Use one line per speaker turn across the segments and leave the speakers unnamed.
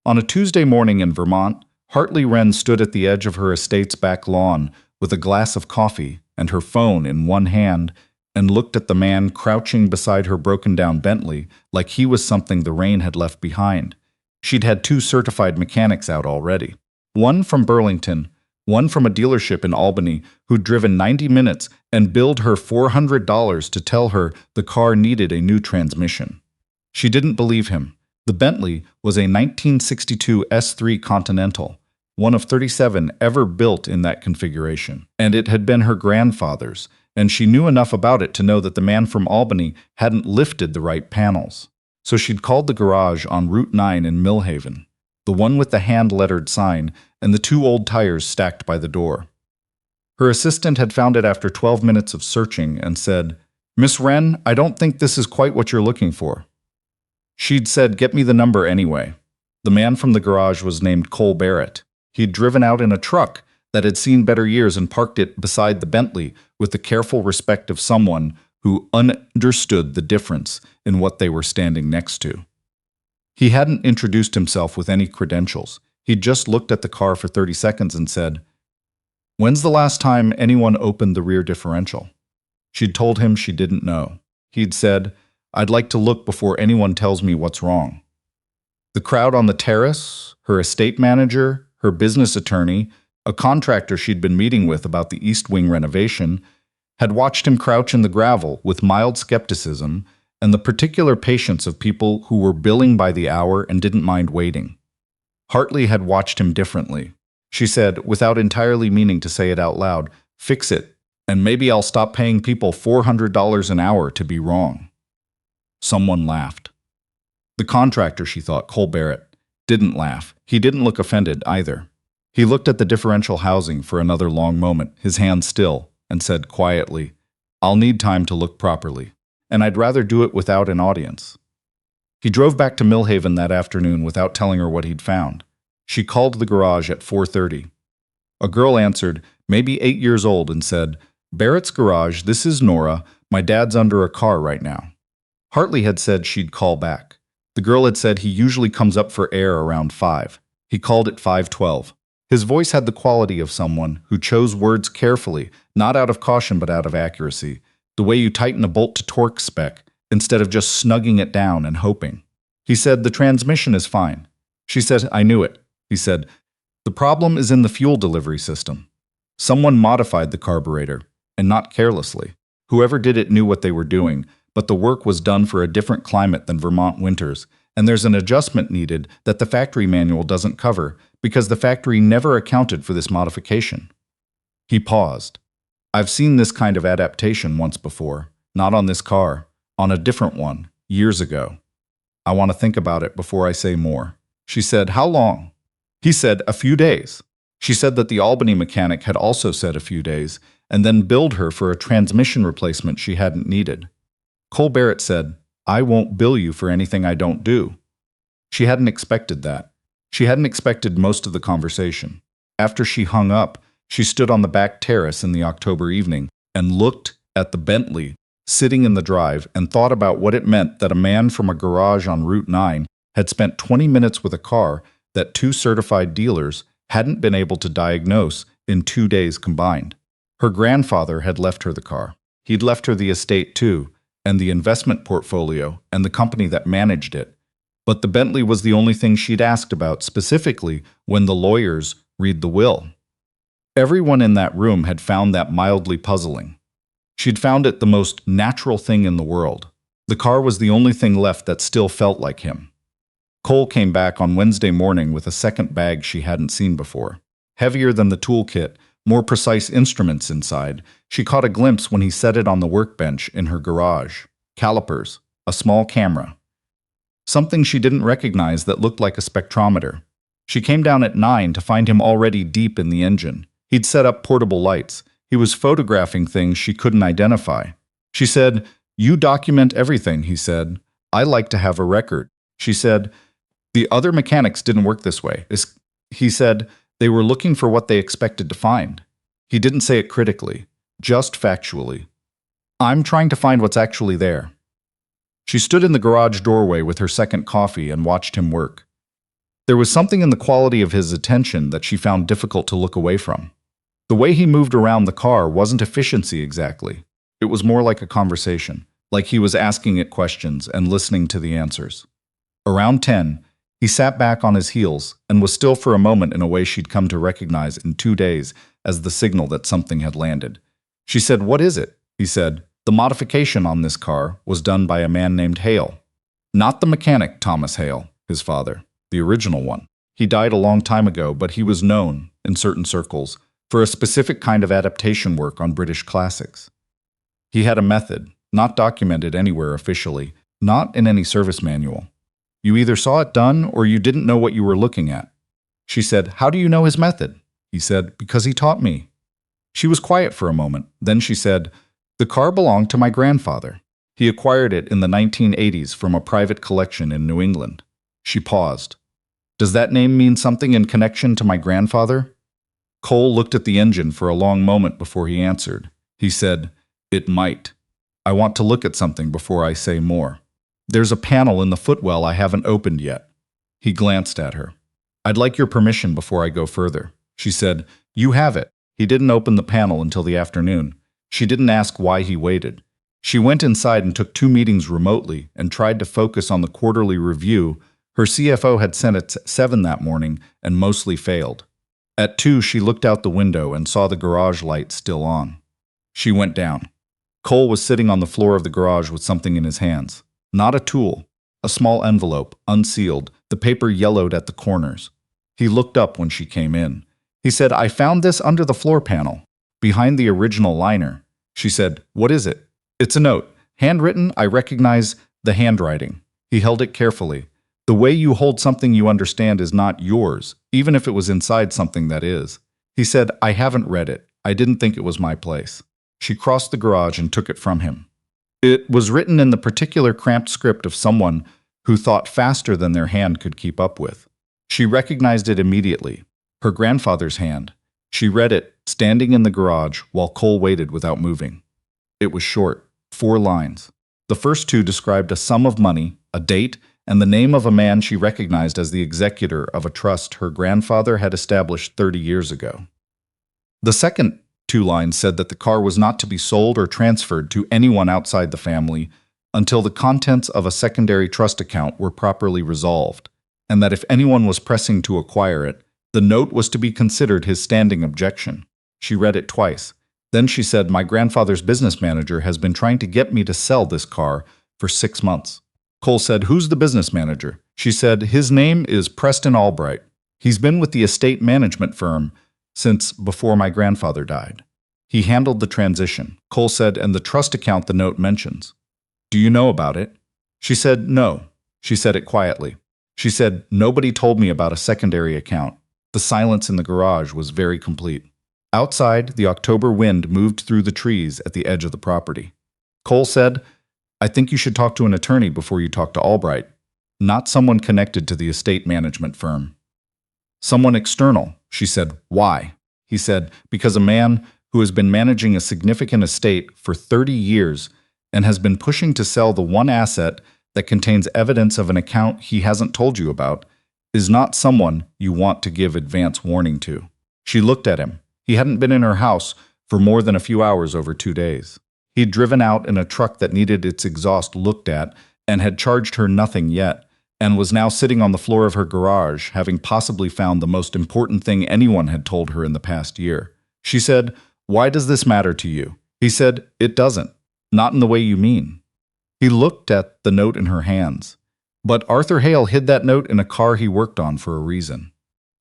On a Tuesday morning in Vermont, Hartley Wren stood at the edge of her estate's back lawn with a glass of coffee and her phone in one hand and looked at the man crouching beside her broken-down Bentley like he was something the rain had left behind. She'd had 2 certified mechanics out already. One from Burlington, one from a dealership in Albany who'd driven 90 minutes and billed her $400 to tell her the car needed a new transmission. She didn't believe him. The Bentley was a 1962 S3 Continental, one of 37 ever built in that configuration, and it had been her grandfather's, and she knew enough about it to know that the man from Albany hadn't lifted the right panels. So she'd called the garage on Route 9 in Millhaven, the one with the hand-lettered sign and the 2 old tires stacked by the door. Her assistant had found it after 12 minutes of searching and said, "Miss Wren, I don't think this is quite what you're looking for." She'd said, "Get me the number anyway." The man from the garage was named Cole Barret. He'd driven out in a truck that had seen better years and parked it beside the Bentley with the careful respect of someone who understood the difference in what they were standing next to. He hadn't introduced himself with any credentials. He'd just looked at the car for 30 seconds and said, "When's the last time anyone opened the rear differential?" She'd told him she didn't know. He'd said, "I'd like to look before anyone tells me what's wrong." The crowd on the terrace, her estate manager, her business attorney, a contractor she'd been meeting with about the East Wing renovation, had watched him crouch in the gravel with mild skepticism and the particular patience of people who were billing by the hour and didn't mind waiting. Hartley had watched him differently. She said, without entirely meaning to say it out loud, "Fix it, and maybe I'll stop paying people $400 an hour to be wrong." Someone laughed. The contractor, she thought, Cole Barret, didn't laugh. He didn't look offended either. He looked at the differential housing for another long moment, his hand still, and said quietly, "I'll need time to look properly, and I'd rather do it without an audience." He drove back to Millhaven that afternoon without telling her what he'd found. She called the garage at 4:30. A girl answered, maybe 8 years old, and said, "Barrett's garage, this is Nora. My dad's under a car right now." Hartley had said she'd call back. The girl had said he usually comes up for air around 5. He called at 5:12. His voice had the quality of someone who chose words carefully, not out of caution but out of accuracy, the way you tighten a bolt-to-torque spec, instead of just snugging it down and hoping. He said, "The transmission is fine." She said, "I knew it." He said, "The problem is in the fuel delivery system. Someone modified the carburetor, and not carelessly. Whoever did it knew what they were doing, but the work was done for a different climate than Vermont winters, and there's an adjustment needed that the factory manual doesn't cover, because the factory never accounted for this modification." He paused. "I've seen this kind of adaptation once before, not on this car, on a different one, years ago. I want to think about it before I say more." She said, "How long?" He said, "A few days." She said that the Albany mechanic had also said a few days, and then billed her for a transmission replacement she hadn't needed. Cole Barret said, "I won't bill you for anything I don't do." She hadn't expected that. She hadn't expected most of the conversation. After she hung up, she stood on the back terrace in the October evening and looked at the Bentley sitting in the drive and thought about what it meant that a man from a garage on Route 9 had spent 20 minutes with a car that 2 certified dealers hadn't been able to diagnose in 2 days combined. Her grandfather had left her the car. He'd left her the estate too, and the investment portfolio and the company that managed it. But the Bentley was the only thing she'd asked about specifically when the lawyers read the will. Everyone in that room had found that mildly puzzling. She'd found it the most natural thing in the world. The car was the only thing left that still felt like him. Cole came back on Wednesday morning with a second bag she hadn't seen before. Heavier than the toolkit, more precise instruments inside. She caught a glimpse when he set it on the workbench in her garage. Calipers, a small camera. Something she didn't recognize that looked like a spectrometer. She came down at 9 to find him already deep in the engine. He'd set up portable lights. He was photographing things she couldn't identify. She said, "You document everything," he said. "I like to have a record." She said, "The other mechanics didn't work this way." He said, "They were looking for what they expected to find." He didn't say it critically, just factually. "I'm trying to find what's actually there." She stood in the garage doorway with her second coffee and watched him work. There was something in the quality of his attention that she found difficult to look away from. The way he moved around the car wasn't efficiency exactly. It was more like a conversation, like he was asking it questions and listening to the answers. Around 10, he sat back on his heels and was still for a moment in a way she'd come to recognize in 2 days as the signal that something had landed. She said, "What is it?" He said, "The modification on this car was done by a man named Hale. Not the mechanic Thomas Hale, his father, the original one. He died a long time ago, but he was known, in certain circles, for a specific kind of adaptation work on British classics. He had a method, not documented anywhere officially, not in any service manual. You either saw it done or you didn't know what you were looking at." She said, "How do you know his method?" He said, "Because he taught me." She was quiet for a moment. Then she said, "The car belonged to my grandfather. He acquired it in the 1980s from a private collection in New England." She paused. "Does that name mean something in connection to my grandfather?" Cole looked at the engine for a long moment before he answered. He said, "It might. I want to look at something before I say more. There's a panel in the footwell I haven't opened yet." He glanced at her. "I'd like your permission before I go further." She said, "You have it." He didn't open the panel until the afternoon. She didn't ask why he waited. She went inside and took 2 meetings remotely and tried to focus on the quarterly review her CFO had sent at 7 that morning and mostly failed. At 2, she looked out the window and saw the garage light still on. She went down. Cole was sitting on the floor of the garage with something in his hands. Not a tool. A small envelope, unsealed, the paper yellowed at the corners. He looked up when she came in. He said, "I found this under the floor panel, behind the original liner." She said, "What is it?" "It's a note. Handwritten, I recognize the handwriting." He held it carefully. "The way you hold something you understand is not yours, even if it was inside something that is." He said, "I haven't read it. I didn't think it was my place." She crossed the garage and took it from him. It was written in the particular cramped script of someone who thought faster than their hand could keep up with. She recognized it immediately. Her grandfather's hand. She read it, standing in the garage, while Cole waited without moving. It was short, 4 lines. The first 2 described a sum of money, a date, and the name of a man she recognized as the executor of a trust her grandfather had established 30 years ago. The second 2 lines said that the car was not to be sold or transferred to anyone outside the family until the contents of a secondary trust account were properly resolved, and that if anyone was pressing to acquire it, the note was to be considered his standing objection. She read it twice. Then she said, "My grandfather's business manager has been trying to get me to sell this car for 6 months." Cole said, "Who's the business manager?" She said, "His name is Preston Albright. He's been with the estate management firm since before my grandfather died. He handled the transition." Cole said, "And the trust account the note mentions. Do you know about it?" She said, "No." She said it quietly. She said, "Nobody told me about a secondary account." The silence in the garage was very complete. Outside, the October wind moved through the trees at the edge of the property. Cole said, "I think you should talk to an attorney before you talk to Albright. Not someone connected to the estate management firm." "Someone external," she said. "Why?" He said, "Because a man who has been managing a significant estate for 30 years and has been pushing to sell the one asset that contains evidence of an account he hasn't told you about is not someone you want to give advance warning to." She looked at him. He hadn't been in her house for more than a few hours over 2 days. He'd driven out in a truck that needed its exhaust looked at and had charged her nothing yet, and was now sitting on the floor of her garage, having possibly found the most important thing anyone had told her in the past year. She said, "Why does this matter to you?" He said, "It doesn't. Not in the way you mean." He looked at the note in her hands. But Arthur Hale hid that note in a car he worked on for a reason.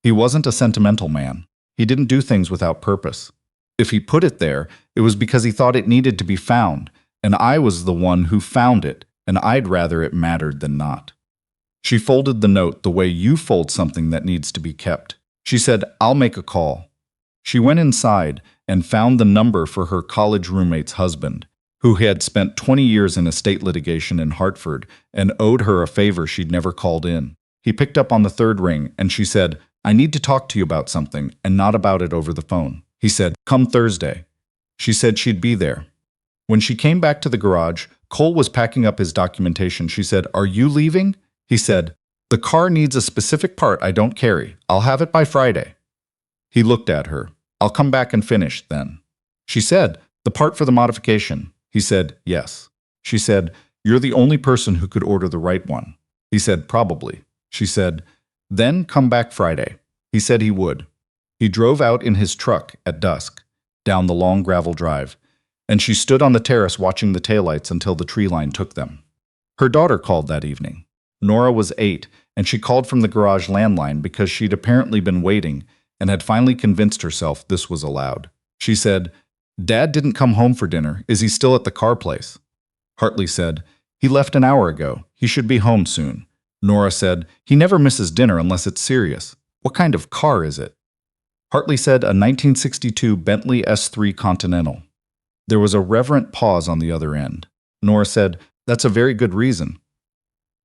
He wasn't a sentimental man. He didn't do things without purpose. If he put it there, it was because he thought it needed to be found, and I was the one who found it, and I'd rather it mattered than not. She folded the note the way you fold something that needs to be kept. She said, "I'll make a call." She went inside and found the number for her college roommate's husband, who had spent 20 years in estate litigation in Hartford and owed her a favor she'd never called in. He picked up on the 3rd ring, and she said, "I need to talk to you about something, and not about it over the phone." He said, "Come Thursday." She said she'd be there. When she came back to the garage, Cole was packing up his documentation. She said, "Are you leaving?" He said, The car needs a specific part I don't carry. I'll have it by Friday. He looked at her. I'll come back and finish, then. She said, the part for the modification. He said, yes. She said, you're the only person who could order the right one. He said, probably. She said, then come back Friday. He said he would. He drove out in his truck at dusk, down the long gravel drive, and she stood on the terrace watching the taillights until the tree line took them. Her daughter called that evening. Nora was 8, and she called from the garage landline because she'd apparently been waiting and had finally convinced herself this was allowed. She said, Dad didn't come home for dinner. Is he still at the car place? Hartley said, he left an hour ago. He should be home soon. Nora said, he never misses dinner unless it's serious. What kind of car is it? Hartley said, a 1962 Bentley S3 Continental. There was a reverent pause on the other end. Nora said, that's a very good reason.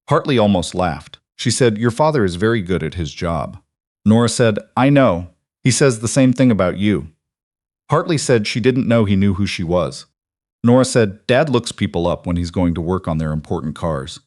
Hartley almost laughed. She said, your father is very good at his job. Nora said, I know. He says the same thing about you. Hartley said she didn't know he knew who she was. Nora said, Dad looks people up when he's going to work on their important cars.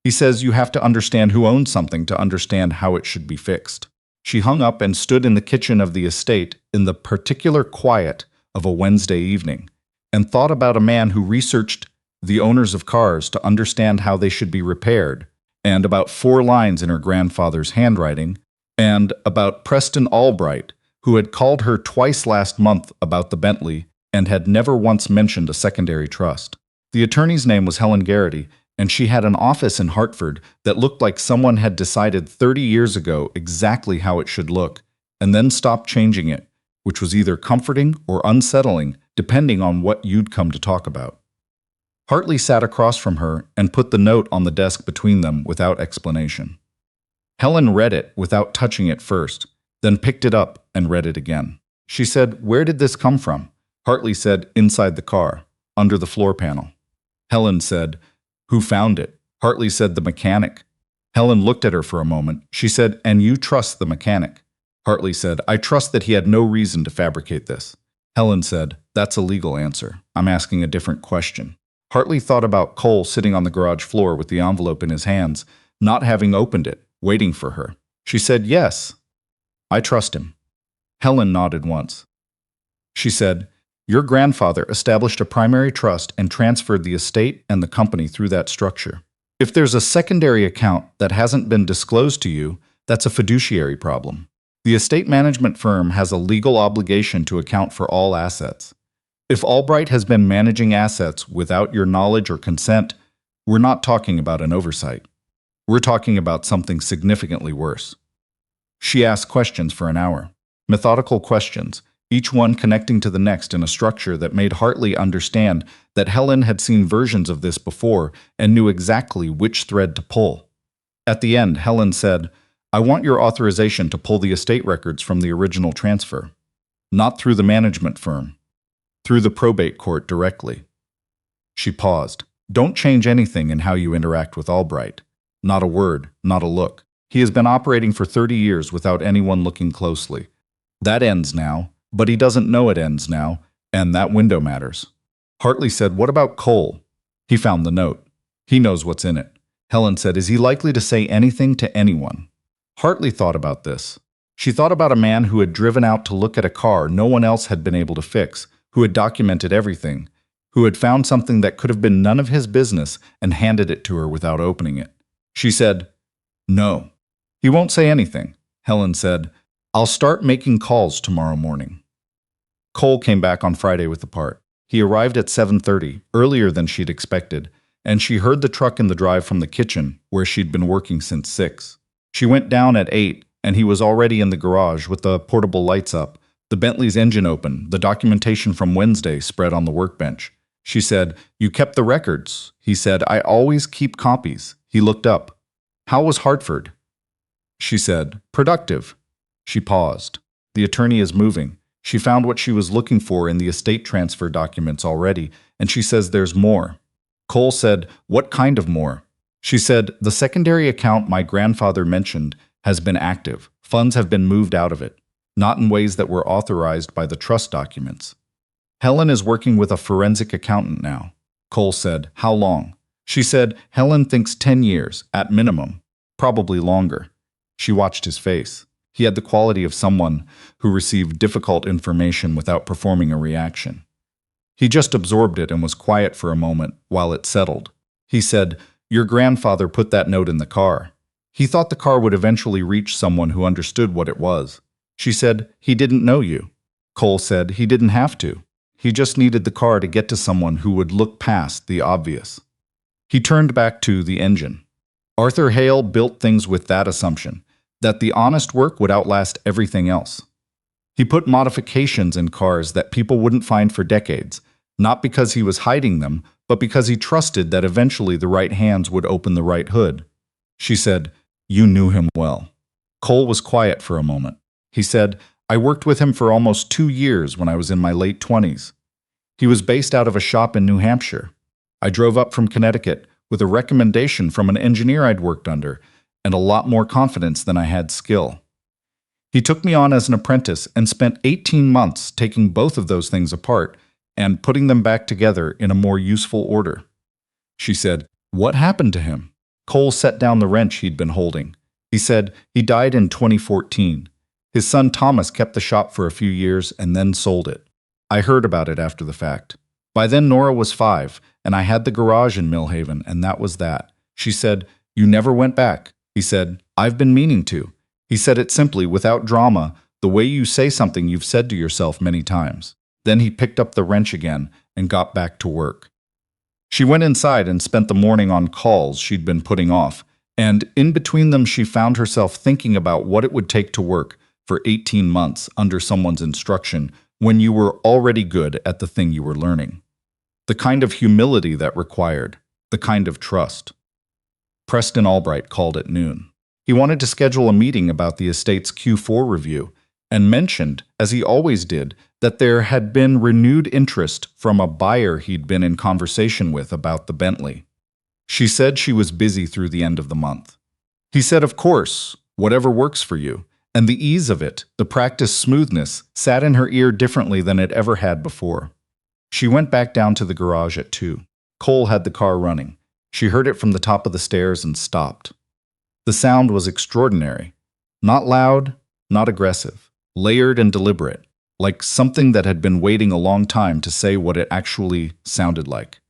He says you have to understand who owns something to understand how it should be fixed. She hung up and stood in the kitchen of the estate in the particular quiet of a Wednesday evening and thought about a man who researched the owners of cars to understand how they should be repaired, and about 4 lines in her grandfather's handwriting, and about Preston Albright, who had called her twice last month about the Bentley and had never once mentioned a secondary trust. The attorney's name was Helen Garrity, and she had an office in Hartford that looked like someone had decided 30 years ago exactly how it should look, and then stopped changing it, which was either comforting or unsettling, depending on what you'd come to talk about. Hartley sat across from her and put the note on the desk between them without explanation. Helen read it without touching it first, then picked it up and read it again. She said, where did this come from? Hartley said, inside the car, under the floor panel. Helen said, who found it? Hartley said, the mechanic. Helen looked at her for a moment. She said, and you trust the mechanic? Hartley said, I trust that he had no reason to fabricate this. Helen said, that's a legal answer. I'm asking a different question. Hartley thought about Cole sitting on the garage floor with the envelope in his hands, not having opened it, waiting for her. She said, yes, I trust him. Helen nodded once. She said, your grandfather established a primary trust and transferred the estate and the company through that structure. If there's a secondary account that hasn't been disclosed to you, that's a fiduciary problem. The estate management firm has a legal obligation to account for all assets. If Albright has been managing assets without your knowledge or consent, we're not talking about an oversight. We're talking about something significantly worse. She asked questions for an hour. Methodical questions, each one connecting to the next in a structure that made Hartley understand that Helen had seen versions of this before and knew exactly which thread to pull. At the end, Helen said, I want your authorization to pull the estate records from the original transfer. Not through the management firm. Through the probate court directly. She paused. Don't change anything in how you interact with Albright. Not a word, not a look. He has been operating for 30 years without anyone looking closely. That ends now, but he doesn't know it ends now, and that window matters. Hartley said, what about Cole? He found the note. He knows what's in it. Helen said, is he likely to say anything to anyone? Hartley thought about this. She thought about a man who had driven out to look at a car no one else had been able to fix, who had documented everything, who had found something that could have been none of his business and handed it to her without opening it. She said, no. He won't say anything. Helen said, I'll start making calls tomorrow morning. Cole came back on Friday with the part. He arrived at 7:30, earlier than she'd expected, and she heard the truck in the drive from the kitchen, where she'd been working since 6. She went down at 8, and he was already in the garage with the portable lights up, the Bentley's engine open, the documentation from Wednesday spread on the workbench. She said, you kept the records. He said, I always keep copies. He looked up. How was Hartford? She said, productive. She paused. The attorney is moving. She found what she was looking for in the estate transfer documents already, and she says there's more. Cole said, what kind of more? She said, the secondary account my grandfather mentioned has been active. Funds have been moved out of it, not in ways that were authorized by the trust documents. Helen is working with a forensic accountant now. Cole said, how long? She said, Helen thinks 10 years, at minimum. probably longer. She watched his face. He had the quality of someone who received difficult information without performing a reaction. He just absorbed it and was quiet for a moment while it settled. He said, "Your grandfather put that note in the car. He thought the car would eventually reach someone who understood what it was." She said, "He didn't know you." Cole said he didn't have to. He just needed the car to get to someone who would look past the obvious. He turned back to the engine. Arthur Hale built things with that assumption, that the honest work would outlast everything else. He put modifications in cars that people wouldn't find for decades, not because he was hiding them, but because he trusted that eventually the right hands would open the right hood. She said, "You knew him well." Cole was quiet for a moment. He said, "I worked with him for almost 2 years when I was in my late 20s. He was based out of a shop in New Hampshire. I drove up from Connecticut with a recommendation from an engineer I'd worked under, and a lot more confidence than I had skill. He took me on as an apprentice and spent 18 months taking both of those things apart and putting them back together in a more useful order." She said, "What happened to him?" Cole set down the wrench he'd been holding. He said he died in 2014. His son Thomas kept the shop for a few years and then sold it. I heard about it after the fact. By then Nora was 5, and I had the garage in Millhaven, and that was that. She said, "You never went back." He said, "I've been meaning to." He said it simply, without drama, the way you say something you've said to yourself many times. Then he picked up the wrench again and got back to work. She went inside and spent the morning on calls she'd been putting off, and in between them she found herself thinking about what it would take to work for 18 months under someone's instruction when you were already good at the thing you were learning. The kind of humility that required, the kind of trust. Preston Albright called at noon. He wanted to schedule a meeting about the estate's Q4 review, and mentioned, as he always did, that there had been renewed interest from a buyer he'd been in conversation with about the Bentley. She said she was busy through the end of the month. He said, "Of course, whatever works for you," and the ease of it, the practiced smoothness, sat in her ear differently than it ever had before. She went back down to the garage at 2. Cole had the car running. She heard it from the top of the stairs and stopped. The sound was extraordinary. Not loud, not aggressive. Layered and deliberate, like something that had been waiting a long time to say what it actually sounded like.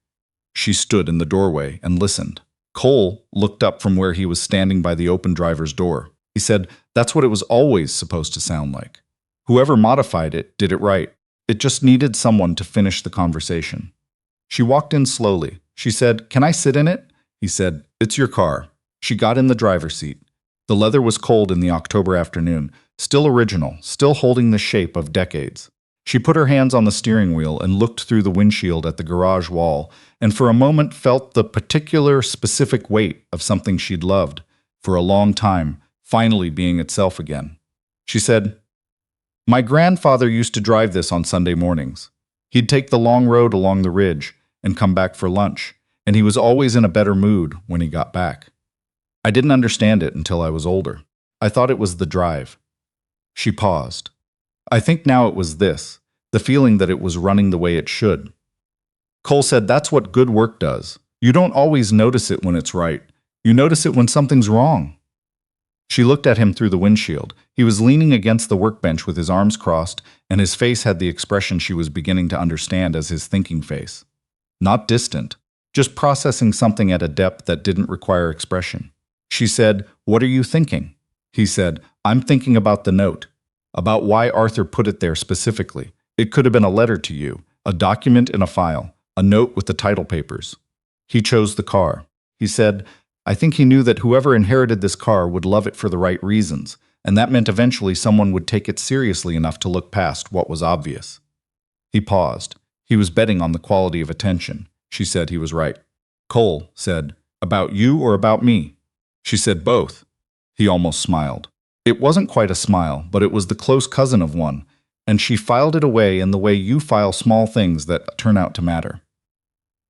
She stood in the doorway and listened. Cole looked up from where he was standing by the open driver's door. He said, "That's what it was always supposed to sound like. Whoever modified it did it right. It just needed someone to finish the conversation." She walked in slowly. She said, "Can I sit in it?" He said, "It's your car." She got in the driver's seat. The leather was cold in the October afternoon, still original, still holding the shape of decades. She put her hands on the steering wheel and looked through the windshield at the garage wall, and for a moment felt the particular, specific weight of something she'd loved for a long time, finally being itself again. She said, "My grandfather used to drive this on Sunday mornings. He'd take the long road along the ridge and come back for lunch, and he was always in a better mood when he got back. I didn't understand it until I was older. I thought it was the drive." She paused. "I think now it was this, the feeling that it was running the way it should." Cole said, "That's what good work does. You don't always notice it when it's right. You notice it when something's wrong." She looked at him through the windshield. He was leaning against the workbench with his arms crossed, and his face had the expression she was beginning to understand as his thinking face. Not distant, just processing something at a depth that didn't require expression. She said, "What are you thinking?" He said, "I'm thinking about the note, about why Arthur put it there specifically. It could have been a letter to you, a document in a file, a note with the title papers. He chose the car." He said, "I think he knew that whoever inherited this car would love it for the right reasons, and that meant eventually someone would take it seriously enough to look past what was obvious." He paused. He was betting on the quality of attention. She said he was right. Cole said, "About you or about me?" She said, "Both." He almost smiled. It wasn't quite a smile, but it was the close cousin of one, and she filed it away in the way you file small things that turn out to matter.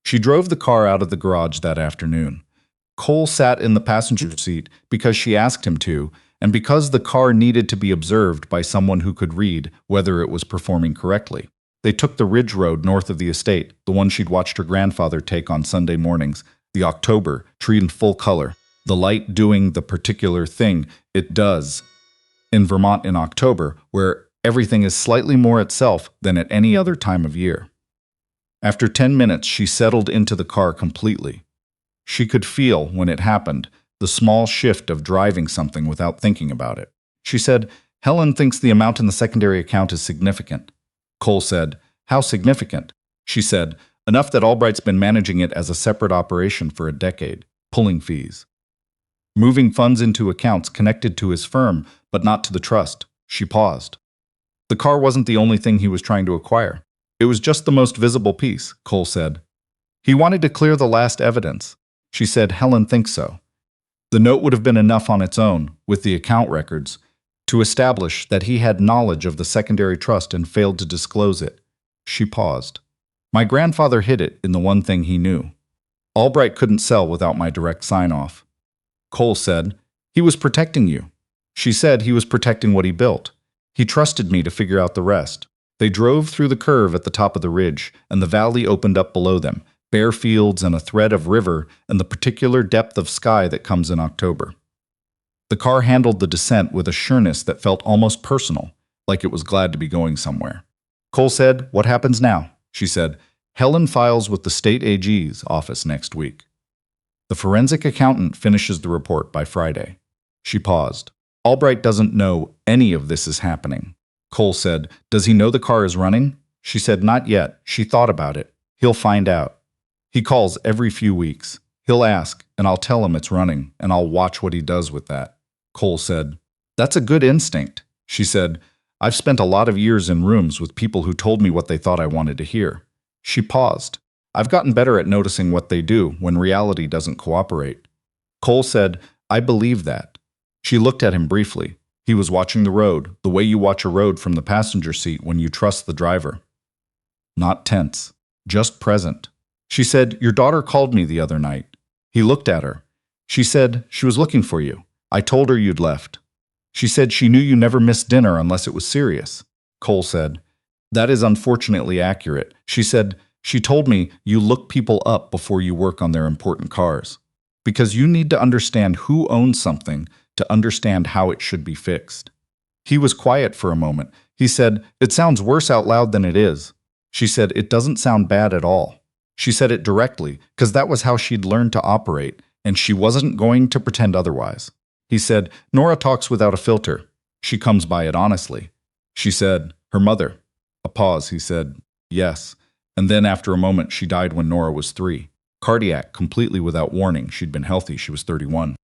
She drove the car out of the garage that afternoon. Cole sat in the passenger seat because she asked him to, and because the car needed to be observed by someone who could read whether it was performing correctly. They took the ridge road north of the estate, the one she'd watched her grandfather take on Sunday mornings, the October, tree in full color. the light doing the particular thing it does in Vermont in October, where everything is slightly more itself than at any other time of year. After 10 minutes, she settled into the car completely. She could feel, when it happened, the small shift of driving something without thinking about it. She said, "Helen thinks the amount in the secondary account is significant." Cole said, "How significant?" She said, "Enough that Albright's been managing it as a separate operation for a decade, pulling fees. Moving funds into accounts connected to his firm, but not to the trust." She paused. The car wasn't the only thing he was trying to acquire. It was just the most visible piece, Cole said. He wanted to clear the last evidence. She said, "Helen thinks so." The note would have been enough on its own, with the account records, to establish that he had knowledge of the secondary trust and failed to disclose it. She paused. "My grandfather hid it in the one thing he knew. Albright couldn't sell without my direct sign-off." Cole said, "He was protecting you." She said he was protecting what he built. "He trusted me to figure out the rest." They drove through the curve at the top of the ridge, and the valley opened up below them, bare fields and a thread of river and the particular depth of sky that comes in October. The car handled the descent with a sureness that felt almost personal, like it was glad to be going somewhere. Cole said, "What happens now?" She said, "Helen files with the state AG's office next week. The forensic accountant finishes the report by Friday." She paused. "Albright doesn't know any of this is happening." Cole said, "Does he know the car is running?" She said, "Not yet. She thought about it. He'll find out. He calls every few weeks. He'll ask, and I'll tell him it's running, and I'll watch what he does with that." Cole said, "That's a good instinct." She said, "I've spent a lot of years in rooms with people who told me what they thought I wanted to hear." She paused. "I've gotten better at noticing what they do when reality doesn't cooperate." Cole said, "I believe that." She looked at him briefly. He was watching the road, the way you watch a road from the passenger seat when you trust the driver. Not tense, just present. She said, "Your daughter called me the other night." He looked at her. She said, "She was looking for you. I told her you'd left." She said she knew you never missed dinner unless it was serious. Cole said, "That is unfortunately accurate." She said, "She told me you look people up before you work on their important cars. Because you need to understand who owns something to understand how it should be fixed." He was quiet for a moment. He said, "It sounds worse out loud than it is." She said, "It doesn't sound bad at all." She said it directly, because that was how she'd learned to operate, and she wasn't going to pretend otherwise. He said, "Nora talks without a filter. She comes by it honestly." She said, "Her mother." A pause, he said, "Yes." And then after a moment, she died when Nora was 3. Cardiac, completely without warning. She'd been healthy. She was 31.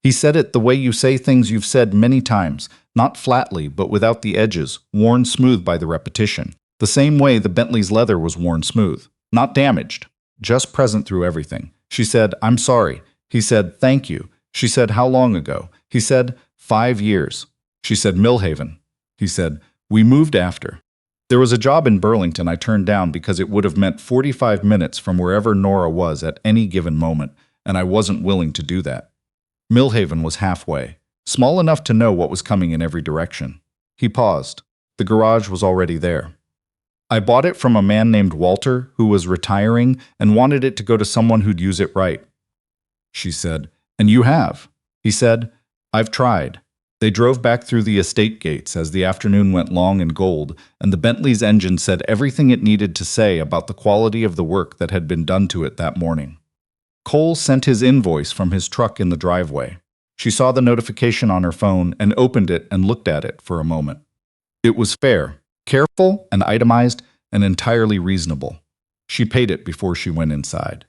He said it the way you say things you've said many times, not flatly, but without the edges, worn smooth by the repetition. The same way the Bentley's leather was worn smooth. Not damaged, just present through everything. She said, "I'm sorry." He said, "Thank you." She said, "How long ago?" He said, 5 years. She said, "Millhaven." He said, "We moved after. There was a job in Burlington I turned down because it would have meant 45 minutes from wherever Nora was at any given moment, and I wasn't willing to do that. Millhaven was halfway, small enough to know what was coming in every direction." He paused. The garage was already there. "I bought it from a man named Walter who was retiring and wanted it to go to someone who'd use it right." She said, "And you have?" He said, "I've tried." They drove back through the estate gates as the afternoon went long and gold, and the Bentley's engine said everything it needed to say about the quality of the work that had been done to it that morning. Cole sent his invoice from his truck in the driveway. She saw the notification on her phone and opened it and looked at it for a moment. It was fair, careful and itemized, and entirely reasonable. She paid it before she went inside.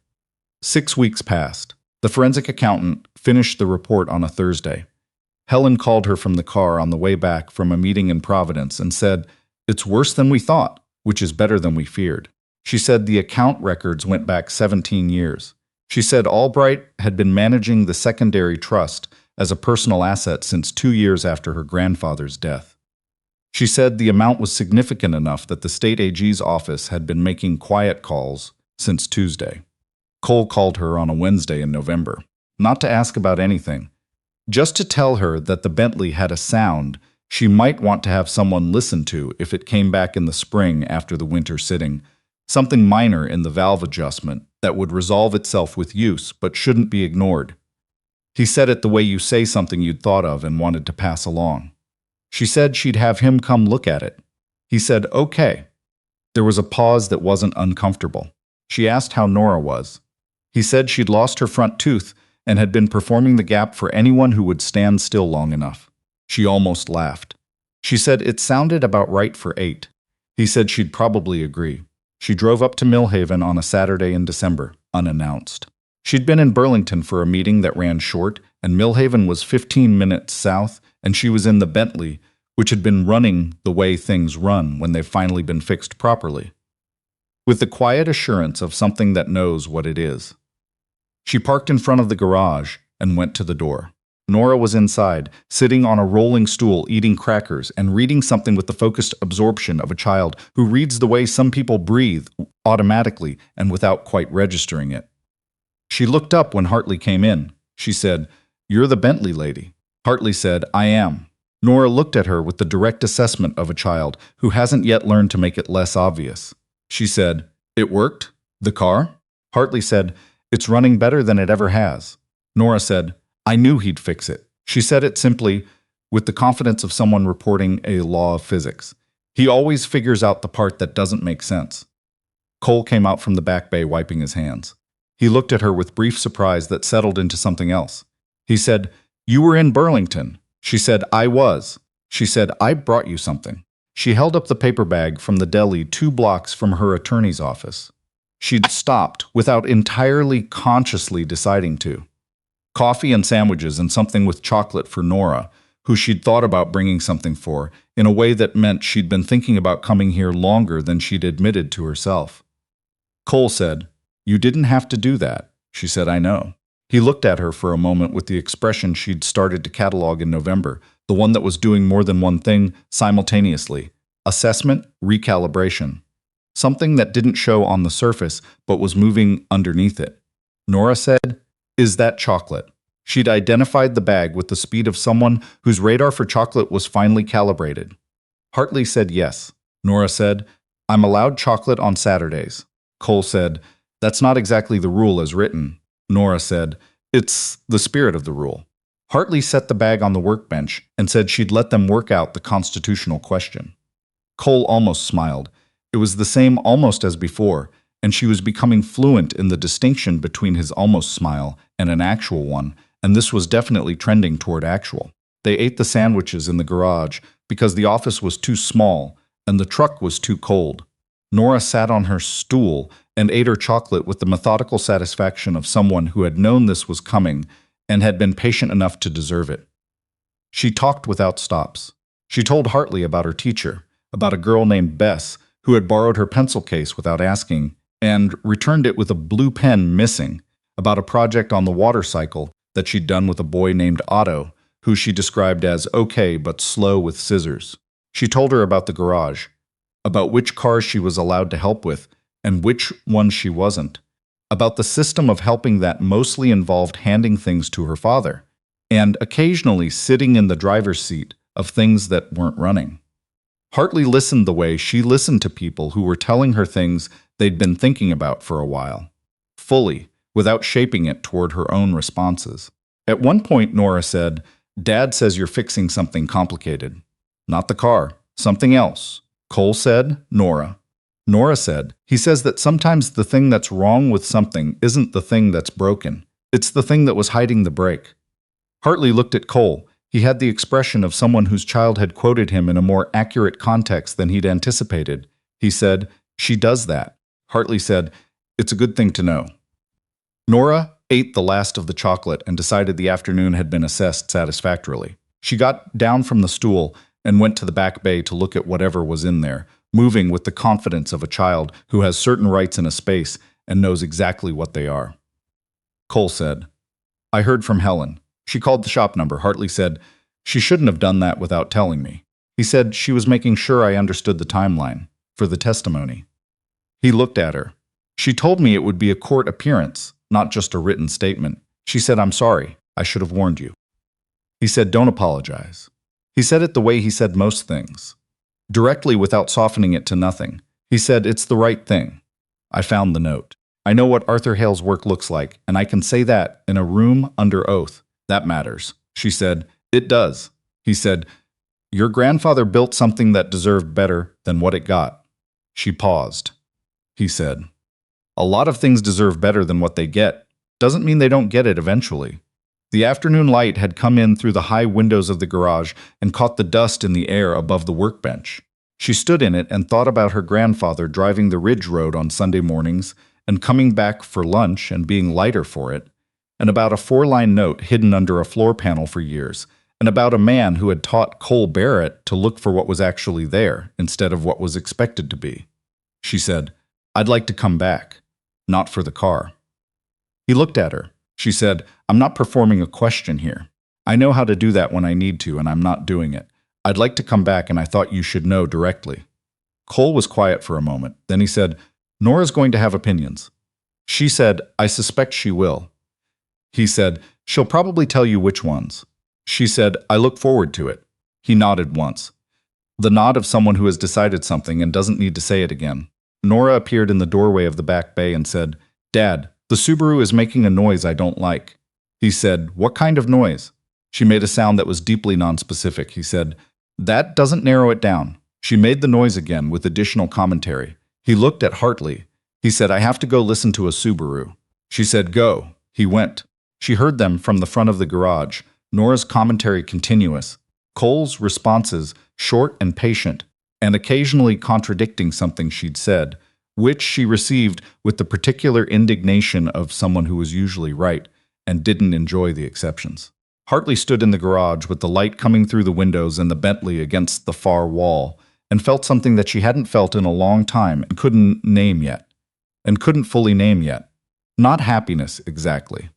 6 weeks passed. The forensic accountant finished the report on a Thursday. Helen called her from the car on the way back from a meeting in Providence and said, "It's worse than we thought, which is better than we feared." She said the account records went back 17 years. She said Albright had been managing the secondary trust as a personal asset since 2 years after her grandfather's death. She said the amount was significant enough that the state AG's office had been making quiet calls since Tuesday. Cole called her on a Wednesday in November, not to ask about anything, just to tell her that the Bentley had a sound she might want to have someone listen to if it came back in the spring after the winter sitting, something minor in the valve adjustment that would resolve itself with use but shouldn't be ignored. He said it the way you say something you'd thought of and wanted to pass along. She said she'd have him come look at it. He said, okay. There was a pause that wasn't uncomfortable. She asked how Nora was. He said she'd lost her front tooth and had been performing the gap for anyone who would stand still long enough. She almost laughed. She said it sounded about right for 8. He said she'd probably agree. She drove up to Millhaven on a Saturday in December, unannounced. She'd been in Burlington for a meeting that ran short, and Millhaven was 15 minutes south, and she was in the Bentley, which had been running the way things run when they've finally been fixed properly, with the quiet assurance of something that knows what it is. She parked in front of the garage and went to the door. Nora was inside, sitting on a rolling stool eating crackers and reading something with the focused absorption of a child who reads the way some people breathe, automatically and without quite registering it. She looked up when Hartley came in. She said, "You're the Bentley lady." Hartley said, "I am." Nora looked at her with the direct assessment of a child who hasn't yet learned to make it less obvious. She said, "It worked? The car?" Hartley said, "It's running better than it ever has." Nora said, "I knew he'd fix it." She said it simply, with the confidence of someone reporting a law of physics. He always figures out the part that doesn't make sense. Cole came out from the back bay wiping his hands. He looked at her with brief surprise that settled into something else. He said, "You were in Burlington." She said, "I was." She said, "I brought you something." She held up the paper bag from the deli 2 blocks from her attorney's office. She'd stopped without entirely consciously deciding to. Coffee and sandwiches and something with chocolate for Nora, who she'd thought about bringing something for, in a way that meant she'd been thinking about coming here longer than she'd admitted to herself. Cole said, "You didn't have to do that." She said, "I know." He looked at her for a moment with the expression she'd started to catalog in November, the one that was doing more than one thing simultaneously: assessment, recalibration. Something that didn't show on the surface, but was moving underneath it. Nora said, "Is that chocolate?" She'd identified the bag with the speed of someone whose radar for chocolate was finely calibrated. Hartley said yes. Nora said, "I'm allowed chocolate on Saturdays." Cole said, "That's not exactly the rule as written." Nora said, "It's the spirit of the rule." Hartley set the bag on the workbench and said she'd let them work out the constitutional question. Cole almost smiled. It was the same almost as before, and she was becoming fluent in the distinction between his almost smile and an actual one, and this was definitely trending toward actual. They ate the sandwiches in the garage because the office was too small and the truck was too cold. Nora sat on her stool and ate her chocolate with the methodical satisfaction of someone who had known this was coming and had been patient enough to deserve it. She talked without stops. She told Hartley about her teacher, about a girl named Bess who had borrowed her pencil case without asking and returned it with a blue pen missing, about a project on the water cycle that she'd done with a boy named Otto, who she described as okay but slow with scissors. She told her about the garage, about which cars she was allowed to help with and which ones she wasn't, about the system of helping that mostly involved handing things to her father, and occasionally sitting in the driver's seat of things that weren't running. Hartley listened the way she listened to people who were telling her things they'd been thinking about for a while, fully, without shaping it toward her own responses. At one point, Nora said, "Dad says you're fixing something complicated." "Not the car, something else." Cole said, "Nora." Nora said, "He says that sometimes the thing that's wrong with something isn't the thing that's broken. It's the thing that was hiding the brake." Hartley looked at Cole. He had the expression of someone whose child had quoted him in a more accurate context than he'd anticipated. He said, "She does that." Hartley said, "It's a good thing to know." Nora ate the last of the chocolate and decided the afternoon had been assessed satisfactorily. She got down from the stool and went to the back bay to look at whatever was in there, moving with the confidence of a child who has certain rights in a space and knows exactly what they are. Cole said, "I heard from Helen. She called the shop number." Hartley said, "She shouldn't have done that without telling me." He said she was making sure I understood the timeline for the testimony. He looked at her. "She told me it would be a court appearance, not just a written statement. She said, 'I'm sorry. I should have warned you.'" He said, "Don't apologize." He said it the way he said most things, directly without softening it to nothing. He said, "It's the right thing. I found the note. I know what Arthur Hale's work looks like, and I can say that in a room under oath. That matters. She said, It does. He said, Your grandfather built something that deserved better than what it got. She paused. He said, A lot of things deserve better than what they get. Doesn't mean they don't get it eventually. The afternoon light had come in through the high windows of the garage and caught the dust in the air above the workbench. She stood in it and thought about her grandfather driving the Ridge Road on Sunday mornings and coming back for lunch and being lighter for it, and about a 4-line note hidden under a floor panel for years, and about a man who had taught Cole Barret to look for what was actually there instead of what was expected to be. She said, I'd like to come back, not for the car. He looked at her. She said, I'm not performing a question here. I know how to do that when I need to, and I'm not doing it. I'd like to come back, and I thought you should know directly. Cole was quiet for a moment. Then he said, Nora's going to have opinions. She said, I suspect she will. He said, She'll probably tell you which ones. She said, I look forward to it. He nodded once. The nod of someone who has decided something and doesn't need to say it again. Nora appeared in the doorway of the back bay and said, Dad, the Subaru is making a noise I don't like. He said, What kind of noise? She made a sound that was deeply nonspecific. He said, That doesn't narrow it down. She made the noise again with additional commentary. He looked at Hartley. He said, I have to go listen to a Subaru. She said, Go. He went. She heard them from the front of the garage, Nora's commentary continuous, Cole's responses short and patient, and occasionally contradicting something she'd said, which she received with the particular indignation of someone who was usually right and didn't enjoy the exceptions. Hartley stood in the garage with the light coming through the windows and the Bentley against the far wall, and felt something that she hadn't felt in a long time and couldn't fully name yet. Not happiness, exactly.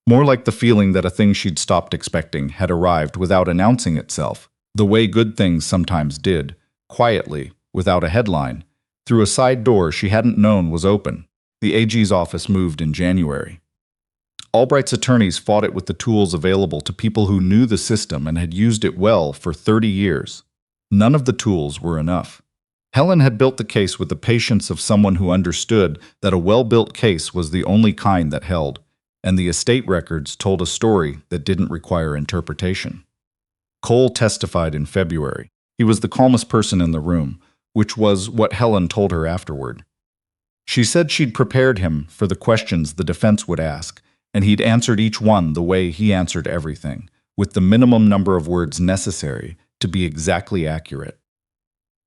More like the feeling that a thing she'd stopped expecting had arrived without announcing itself, the way good things sometimes did, quietly, without a headline, through a side door she hadn't known was open. The AG's office moved in January. Albright's attorneys fought it with the tools available to people who knew the system and had used it well for 30 years. None of the tools were enough. Helen had built the case with the patience of someone who understood that a well-built case was the only kind that held, and the estate records told a story that didn't require interpretation. Cole testified in February. He was the calmest person in the room, which was what Helen told her afterward. She said she'd prepared him for the questions the defense would ask, and he'd answered each one the way he answered everything, with the minimum number of words necessary to be exactly accurate.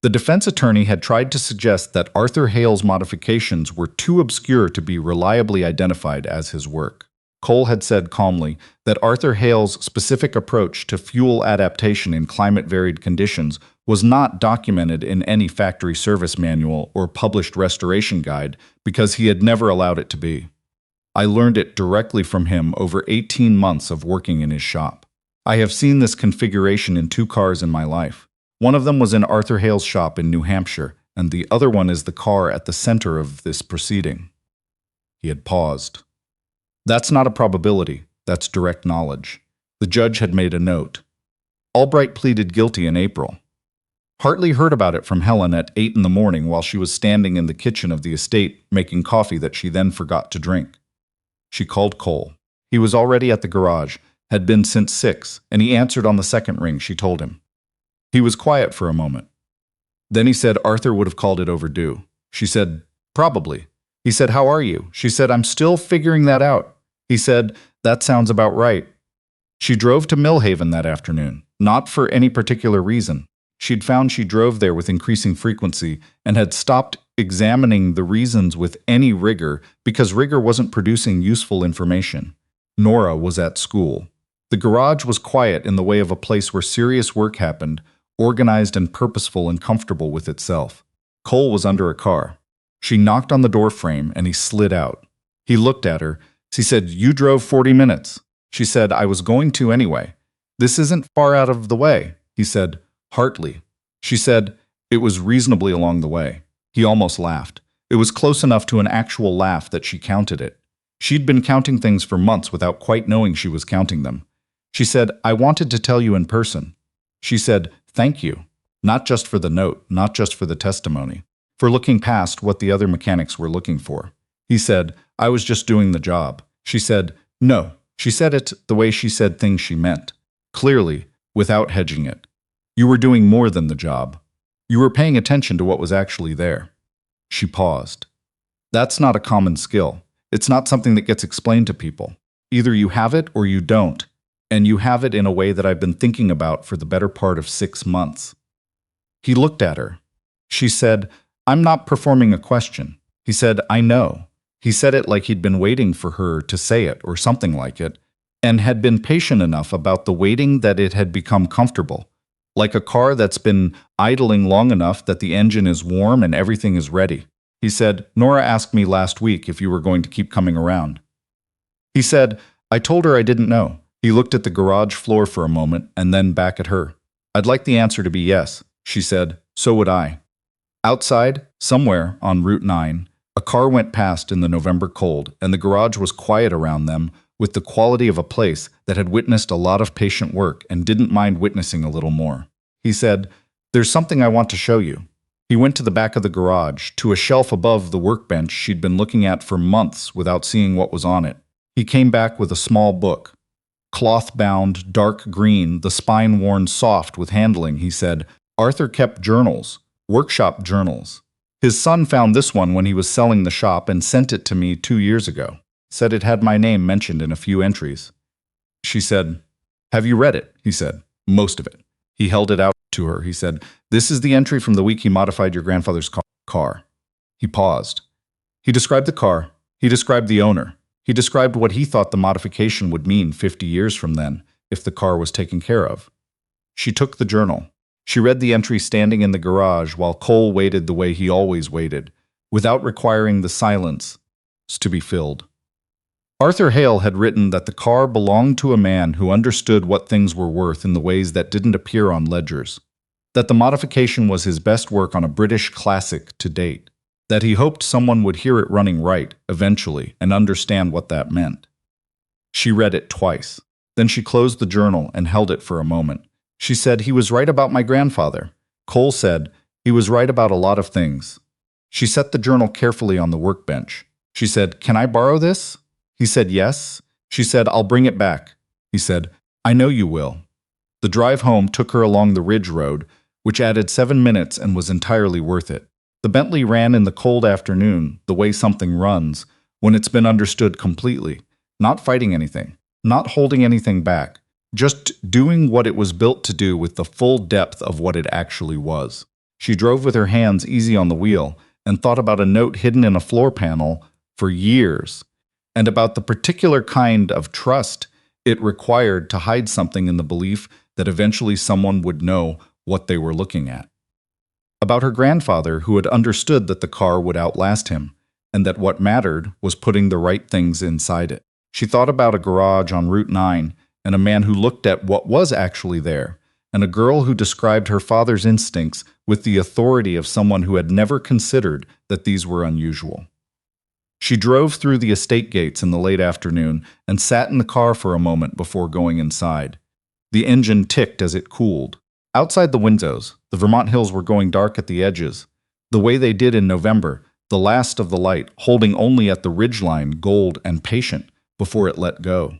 The defense attorney had tried to suggest that Arthur Hale's modifications were too obscure to be reliably identified as his work. Cole had said calmly that Arthur Hale's specific approach to fuel adaptation in climate-varied conditions was not documented in any factory service manual or published restoration guide because he had never allowed it to be. I learned it directly from him over 18 months of working in his shop. I have seen this configuration in 2 cars in my life. One of them was in Arthur Hale's shop in New Hampshire, and the other one is the car at the center of this proceeding. He had paused. That's not a probability, that's direct knowledge. The judge had made a note. Albright pleaded guilty in April. Hartley heard about it from Helen at 8 in the morning while she was standing in the kitchen of the estate making coffee that she then forgot to drink. She called Cole. He was already at the garage, had been since 6, and he answered on the second ring she told him. He was quiet for a moment. Then he said Arthur would have called it overdue. She said, Probably. He said, How are you? She said, I'm still figuring that out. He said, That sounds about right. She drove to Millhaven that afternoon, not for any particular reason. She'd found she drove there with increasing frequency and had stopped examining the reasons with any rigor because rigor wasn't producing useful information. Nora was at school. The garage was quiet in the way of a place where serious work happened, organized and purposeful and comfortable with itself. Cole was under a car. She knocked on the door frame and he slid out. He looked at her. She said, You drove 40 minutes. She said, I was going to anyway. This isn't far out of the way. He said, Hartley. She said, It was reasonably along the way. He almost laughed. It was close enough to an actual laugh that she counted it. She'd been counting things for months without quite knowing she was counting them. She said, I wanted to tell you in person. She said, Thank you. Not just for the note, not just for the testimony, for looking past what the other mechanics were looking for. He said, I was just doing the job. She said, No. She said it the way she said things she meant, clearly, without hedging it. You were doing more than the job. You were paying attention to what was actually there. She paused. That's not a common skill. It's not something that gets explained to people. Either you have it or you don't, and you have it in a way that I've been thinking about for the better part of 6 months. He looked at her. She said, I'm not performing a question. He said, I know. He said it like he'd been waiting for her to say it or something like it, and had been patient enough about the waiting that it had become comfortable, like a car that's been idling long enough that the engine is warm and everything is ready. He said, Nora asked me last week if you were going to keep coming around. He said, I told her I didn't know. He looked at the garage floor for a moment and then back at her. I'd like the answer to be yes, she said. So would I. Outside, somewhere on Route 9, a car went past in the November cold, and the garage was quiet around them with the quality of a place that had witnessed a lot of patient work and didn't mind witnessing a little more. He said, There's something I want to show you. He went to the back of the garage, to a shelf above the workbench she'd been looking at for months without seeing what was on it. He came back with a small book. Cloth-bound, dark green, the spine worn soft with handling, he said, Arthur kept journals, workshop journals. His son found this one when he was selling the shop and sent it to me 2 years ago. Said it had my name mentioned in a few entries. She said, Have you read it? He said, Most of it. He held it out to her. He said, This is the entry from the week he modified your grandfather's car. He paused. He described the car. He described the owner. He described what he thought the modification would mean 50 years from then, if the car was taken care of. She took the journal. She read the entry standing in the garage while Cole waited the way he always waited, without requiring the silence to be filled. Arthur Hale had written that the car belonged to a man who understood what things were worth in the ways that didn't appear on ledgers, that the modification was his best work on a British classic to date, that he hoped someone would hear it running right, eventually, and understand what that meant. She read it twice. Then she closed the journal and held it for a moment. She said, He was right about my grandfather. Cole said, He was right about a lot of things. She set the journal carefully on the workbench. She said, Can I borrow this? He said, Yes. She said, I'll bring it back. He said, I know you will. The drive home took her along the ridge road, which added 7 minutes and was entirely worth it. The Bentley ran in the cold afternoon, the way something runs, when it's been understood completely, not fighting anything, not holding anything back, just doing what it was built to do with the full depth of what it actually was. She drove with her hands easy on the wheel and thought about a note hidden in a floor panel for years, and about the particular kind of trust it required to hide something in the belief that eventually someone would know what they were looking at. About her grandfather who had understood that the car would outlast him, and that what mattered was putting the right things inside it. She thought about a garage on Route 9, and a man who looked at what was actually there, and a girl who described her father's instincts with the authority of someone who had never considered that these were unusual. She drove through the estate gates in the late afternoon and sat in the car for a moment before going inside. The engine ticked as it cooled. Outside the windows, the Vermont hills were going dark at the edges, the way they did in November, the last of the light holding only at the ridgeline, gold and patient, before it let go.